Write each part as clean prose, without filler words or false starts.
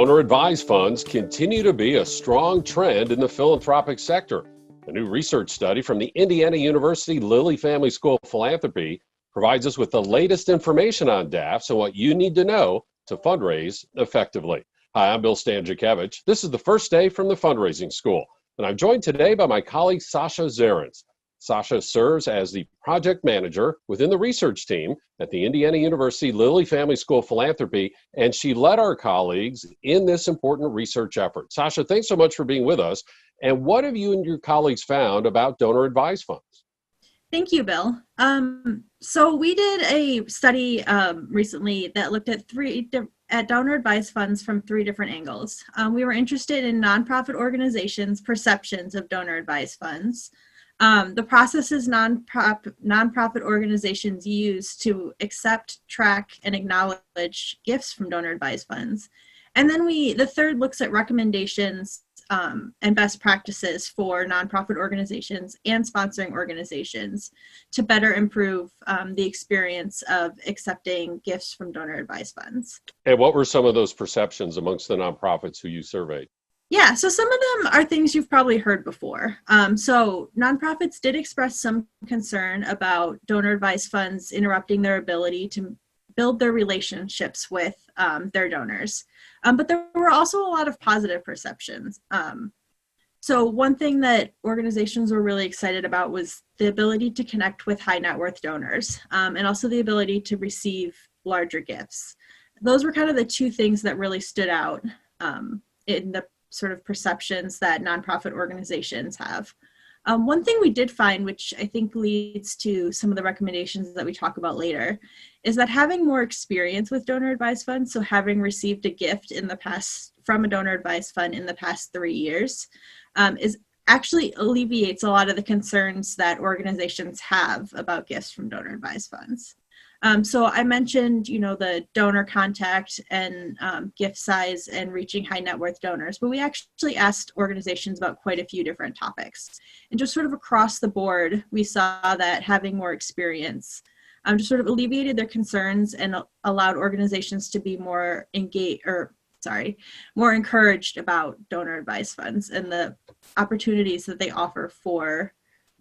Donor-advised funds continue to be a strong trend in the philanthropic sector. A new research study from the Indiana University Lilly Family School of Philanthropy provides us with the latest information on DAFs and what you need to know to fundraise effectively. Hi, I'm Bill Stanczykiewicz. This is the first day from the Fundraising School, and I'm joined today by my colleague Sasha Zarins. Sasha serves as the project manager within the research team at the Indiana University Lilly Family School of Philanthropy, and she led our colleagues in this important research effort. Sasha, thanks so much for being with us. And what have you and your colleagues found about donor-advised funds? Thank you, Bill. So we did a study recently that looked at donor-advised funds from three different angles. We were interested in nonprofit organizations' perceptions of donor-advised funds, the processes nonprofit organizations use to accept, track, and acknowledge gifts from donor-advised funds. And then the third looks at recommendations and best practices for nonprofit organizations and sponsoring organizations to better improve the experience of accepting gifts from donor-advised funds. And what were some of those perceptions amongst the nonprofits who you surveyed? Yeah, so some of them are things you've probably heard before. So nonprofits did express some concern about donor-advised funds interrupting their ability to build their relationships with their donors. But there were also a lot of positive perceptions. So one thing that organizations were really excited about was the ability to connect with high net worth donors, and also the ability to receive larger gifts. Those were kind of the two things that really stood out in the sort of perceptions that nonprofit organizations have. One thing we did find, which I think leads to some of the recommendations that we talk about later, is that having more experience with donor-advised funds, so having received a gift in the past from a donor-advised fund in the past 3 years, is actually alleviates a lot of the concerns that organizations have about gifts from donor-advised funds. So I mentioned, the donor contact and gift size and reaching high net worth donors, but we actually asked organizations about quite a few different topics. And just sort of across the board, we saw that having more experience just sort of alleviated their concerns and allowed organizations to be more more encouraged about donor advised funds and the opportunities that they offer for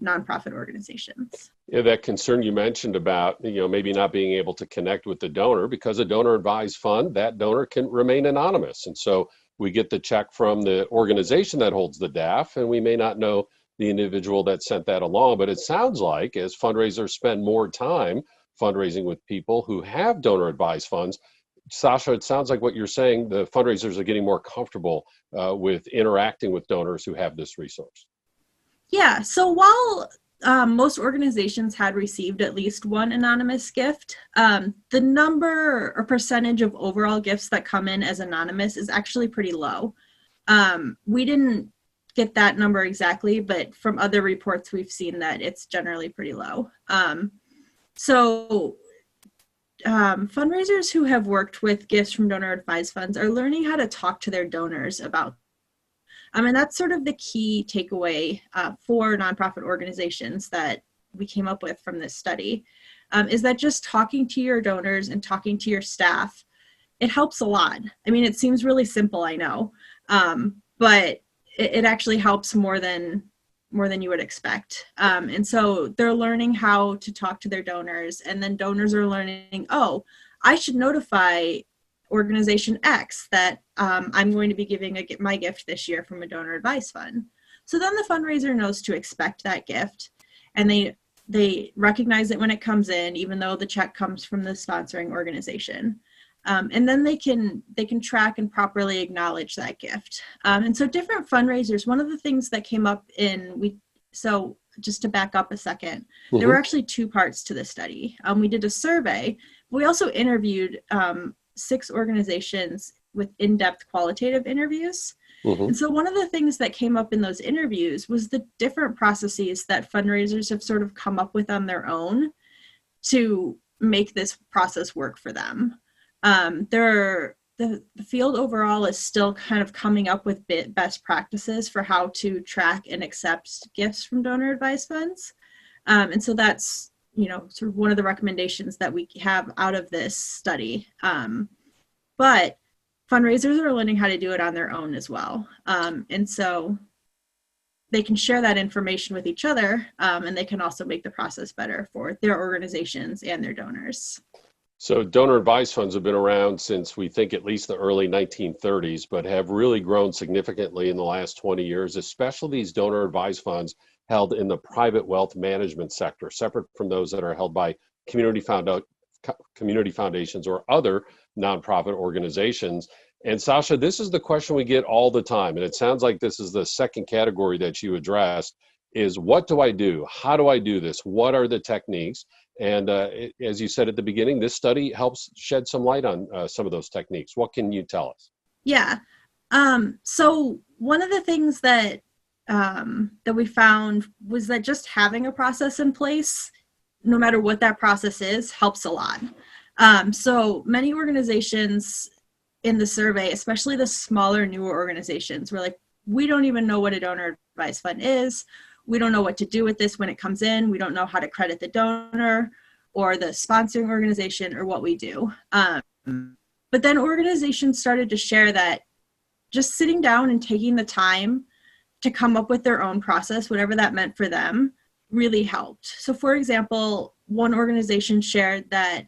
nonprofit organizations. Yeah, that concern you mentioned about, maybe not being able to connect with the donor because a donor advised fund, that donor can remain anonymous. And so we get the check from the organization that holds the DAF, and we may not know the individual that sent that along. But it sounds like as fundraisers spend more time fundraising with people who have donor advised funds, Sasha, it sounds like what you're saying, the fundraisers are getting more comfortable with interacting with donors who have this resource. Yeah, so while most organizations had received at least one anonymous gift, the number or percentage of overall gifts that come in as anonymous is actually pretty low. We didn't get that number exactly, but from other reports we've seen that it's generally pretty low. Fundraisers who have worked with gifts from donor advised funds are learning how to talk to their donors about and that's sort of the key takeaway for nonprofit organizations that we came up with from this study, is that just talking to your donors and talking to your staff, it helps a lot. I mean, it seems really simple, I know, but it actually helps more than you would expect. And so they're learning how to talk to their donors, and then donors are learning, oh, I should notify organization X that I'm going to be giving my gift this year from a donor advised fund. So then the fundraiser knows to expect that gift, and they recognize it when it comes in, even though the check comes from the sponsoring organization. And then they can track and properly acknowledge that gift. And so different fundraisers, one of the things that came up so just to back up a second, there were actually two parts to the study. We did a survey. We also interviewed 6 organizations with in-depth qualitative interviews. And so one of the things that came up in those interviews was the different processes that fundraisers have sort of come up with on their own to make this process work for them. The field overall is still kind of coming up with best practices for how to track and accept gifts from donor advised funds. And so that's sort of one of the recommendations that we have out of this study. But fundraisers are learning how to do it on their own as well. And so they can share that information with each other, and they can also make the process better for their organizations and their donors. So donor advised funds have been around since we think at least the early 1930s, but have really grown significantly in the last 20 years, especially these donor advised funds held in the private wealth management sector, separate from those that are held by community foundations or other nonprofit organizations. And Sasha, this is the question we get all the time, and it sounds like this is the second category that you addressed, is what do I do? How do I do this? What are the techniques? And as you said at the beginning, this study helps shed some light on some of those techniques. What can you tell us? Yeah. So one of the things that that we found was that just having a process in place, no matter what that process is, helps a lot. So many organizations in the survey, especially the smaller, newer organizations, were like, we don't even know what a donor advised fund is. We don't know what to do with this when it comes in. We don't know how to credit the donor or the sponsoring organization or what we do. But then organizations started to share that just sitting down and taking the time to come up with their own process, whatever that meant for them, really helped. So for example, one organization shared that,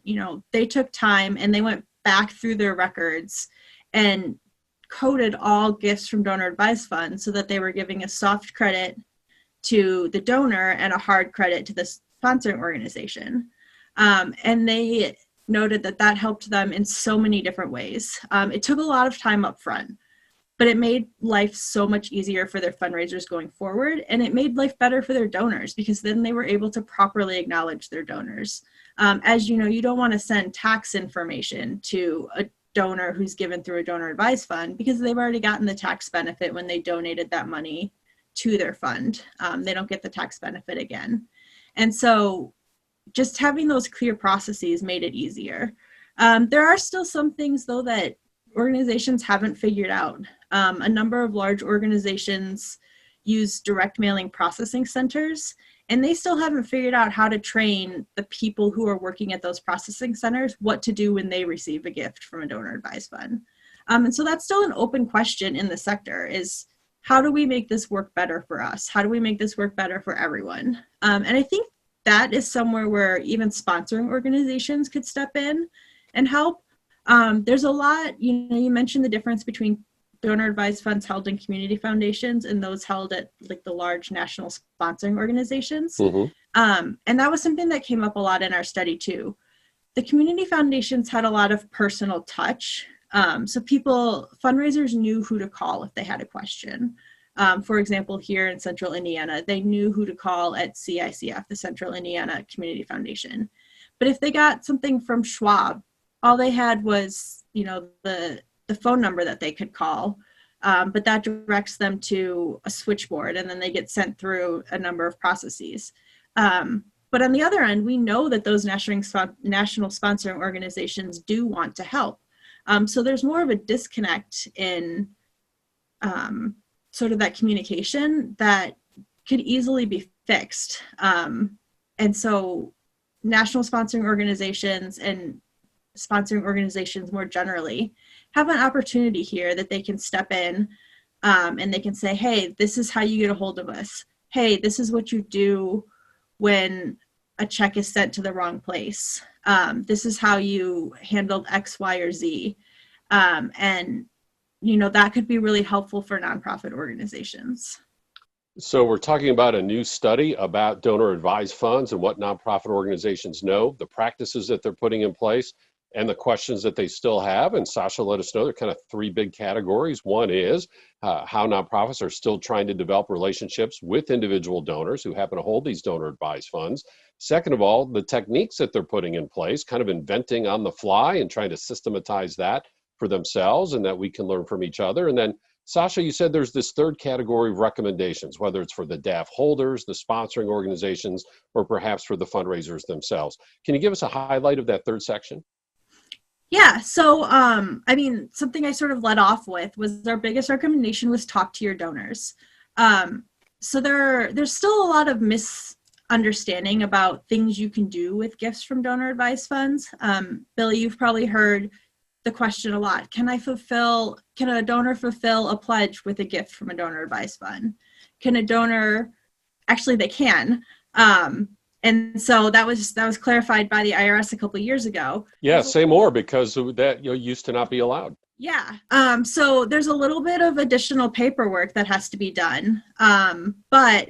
they took time and they went back through their records and coded all gifts from donor advised funds so that they were giving a soft credit to the donor and a hard credit to the sponsoring organization. And they noted that that helped them in so many different ways. It took a lot of time up front, but it made life so much easier for their fundraisers going forward. And it made life better for their donors because then they were able to properly acknowledge their donors. As you know, you don't want to send tax information to a donor who's given through a donor advised fund because they've already gotten the tax benefit when they donated that money to their fund. They don't get the tax benefit again. And so just having those clear processes made it easier. There are still some things, though, that organizations haven't figured out. A number of large organizations use direct mailing processing centers, and they still haven't figured out how to train the people who are working at those processing centers what to do when they receive a gift from a donor advised fund. And so that's still an open question in the sector is, how do we make this work better for us? How do we make this work better for everyone? And I think that is somewhere where even sponsoring organizations could step in and help. There's a lot, you mentioned the difference between donor advised funds held in community foundations and those held at like the large national sponsoring organizations. Mm-hmm. And that was something that came up a lot in our study too. The community foundations had a lot of personal touch. So fundraisers knew who to call if they had a question. For example, here in Central Indiana, they knew who to call at CICF, the Central Indiana Community Foundation. But if they got something from Schwab, all they had was, the phone number that they could call, but that directs them to a switchboard, and then they get sent through a number of processes. But on the other end, we know that those national sponsoring organizations do want to help. So there's more of a disconnect in sort of that communication that could easily be fixed. And so national sponsoring organizations and sponsoring organizations more generally have an opportunity here that they can step in and they can say, hey, this is how you get a hold of us. Hey, this is what you do when a check is sent to the wrong place. This is how you handled X, Y, or Z. And, that could be really helpful for nonprofit organizations. So we're talking about a new study about donor advised funds and what nonprofit organizations know, the practices that they're putting in place, and the questions that they still have. And Sasha let us know there are kind of three big categories. One is how nonprofits are still trying to develop relationships with individual donors who happen to hold these donor advised funds. Second of all, the techniques that they're putting in place, kind of inventing on the fly and trying to systematize that for themselves and that we can learn from each other. And then Sasha, you said there's this third category of recommendations, whether it's for the DAF holders, the sponsoring organizations, or perhaps for the fundraisers themselves. Can you give us a highlight of that third section? Yeah, so something I sort of led off with was our biggest recommendation was talk to your donors. So there's still a lot of misunderstanding about things you can do with gifts from donor advised funds. Billy, you've probably heard the question a lot. Can a donor fulfill a pledge with a gift from a donor advised fund? Can a donor, actually they can. And so that was clarified by the IRS a couple of years ago. Yeah, say more, because that used to not be allowed. Yeah. So there's a little bit of additional paperwork that has to be done. But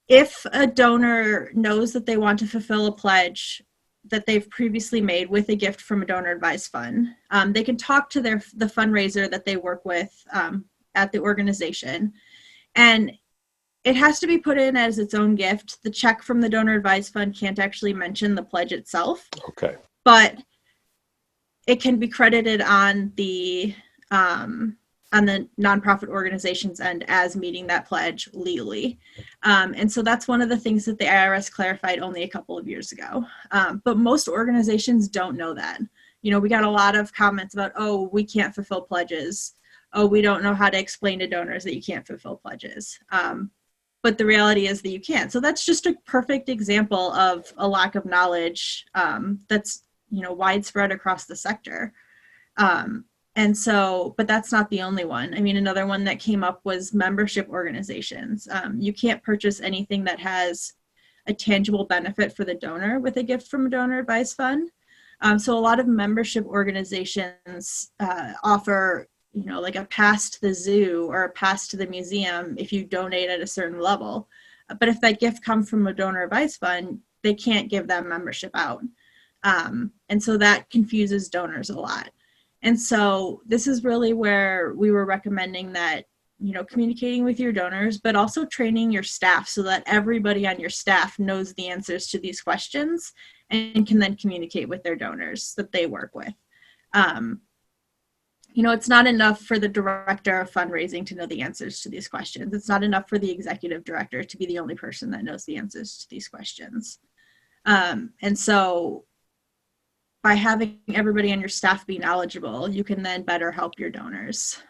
if a donor knows that they want to fulfill a pledge that they've previously made with a gift from a donor advised fund, they can talk to the fundraiser that they work with at the organization, and it has to be put in as its own gift. The check from the donor advised fund can't actually mention the pledge itself. Okay. But it can be credited on the nonprofit organization's end as meeting that pledge legally. And so that's one of the things that the IRS clarified only a couple of years ago. But most organizations don't know that. You know, we got a lot of comments about, oh, we can't fulfill pledges. Oh, we don't know how to explain to donors that you can't fulfill pledges. But the reality is that you can. So that's just a perfect example of a lack of knowledge that's, you know, widespread across the sector. And so, but that's not the only one. I mean, another one that came up was membership organizations. You can't purchase anything that has a tangible benefit for the donor with a gift from a donor advised fund. So a lot of membership organizations offer, you know, like a pass to the zoo or a pass to the museum if you donate at a certain level. But if that gift comes from a donor advised fund, they can't give that membership out. And so that confuses donors a lot. And so this is really where we were recommending that, you know, communicating with your donors, but also training your staff so that everybody on your staff knows the answers to these questions and can then communicate with their donors that they work with. You know, it's not enough for the director of fundraising to know the answers to these questions. It's not enough for the executive director to be the only person that knows the answers to these questions. And so by having everybody on your staff be knowledgeable, you can then better help your donors.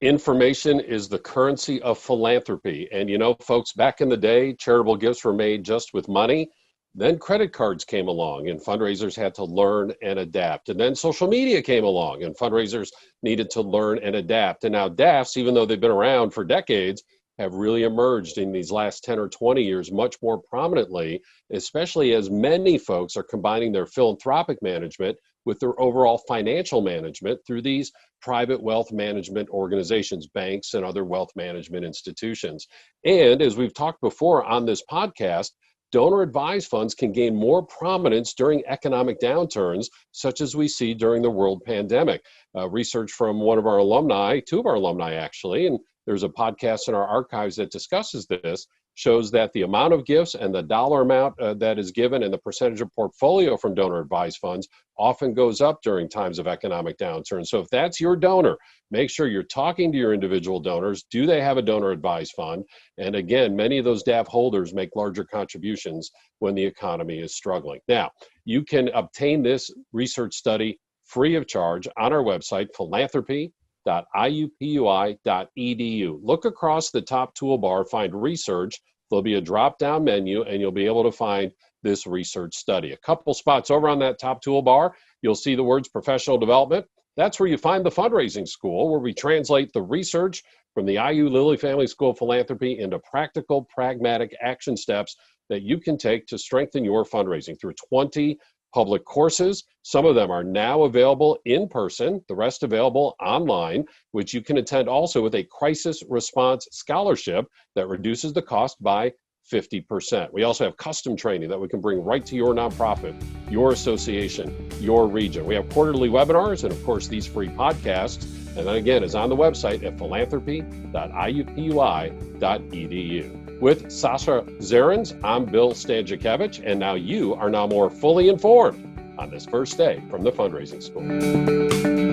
Information is the currency of philanthropy. And you know, folks, back in the day, charitable gifts were made just with money. Then credit cards came along and fundraisers had to learn and adapt. And then social media came along and fundraisers needed to learn and adapt. And now DAFs, even though they've been around for decades, have really emerged in these last 10 or 20 years much more prominently, especially as many folks are combining their philanthropic management with their overall financial management through these private wealth management organizations, banks, and other wealth management institutions. And as we've talked before on this podcast, donor advised funds can gain more prominence during economic downturns, such as we see during the world pandemic. Research from one of our alumni, two of our alumni actually, and there's a podcast in our archives that discusses this, shows that the amount of gifts and the dollar amount that is given and the percentage of portfolio from donor advised funds often goes up during times of economic downturn. So if that's your donor, make sure you're talking to your individual donors. Do they have a donor advised fund? And again, many of those DAF holders make larger contributions when the economy is struggling. Now, you can obtain this research study free of charge on our website, philanthropy.iupui.edu. Look across the top toolbar, find research. There'll be a drop-down menu, and you'll be able to find this research study. A couple spots over on that top toolbar, you'll see the words professional development. That's where you find the fundraising school, where we translate the research from the IU Lilly Family School of Philanthropy into practical, pragmatic action steps that you can take to strengthen your fundraising through 20 public courses. Some of them are now available in person, the rest available online, which you can attend also with a crisis response scholarship that reduces the cost by 50%. We also have custom training that we can bring right to your nonprofit, your association, your region. We have quarterly webinars and, of course, these free podcasts. And then again, is on the website at philanthropy.iupui.edu. With Sasha Zarins, I'm Bill Stanczykiewicz, and now you are now more fully informed on this first day from the Fundraising School.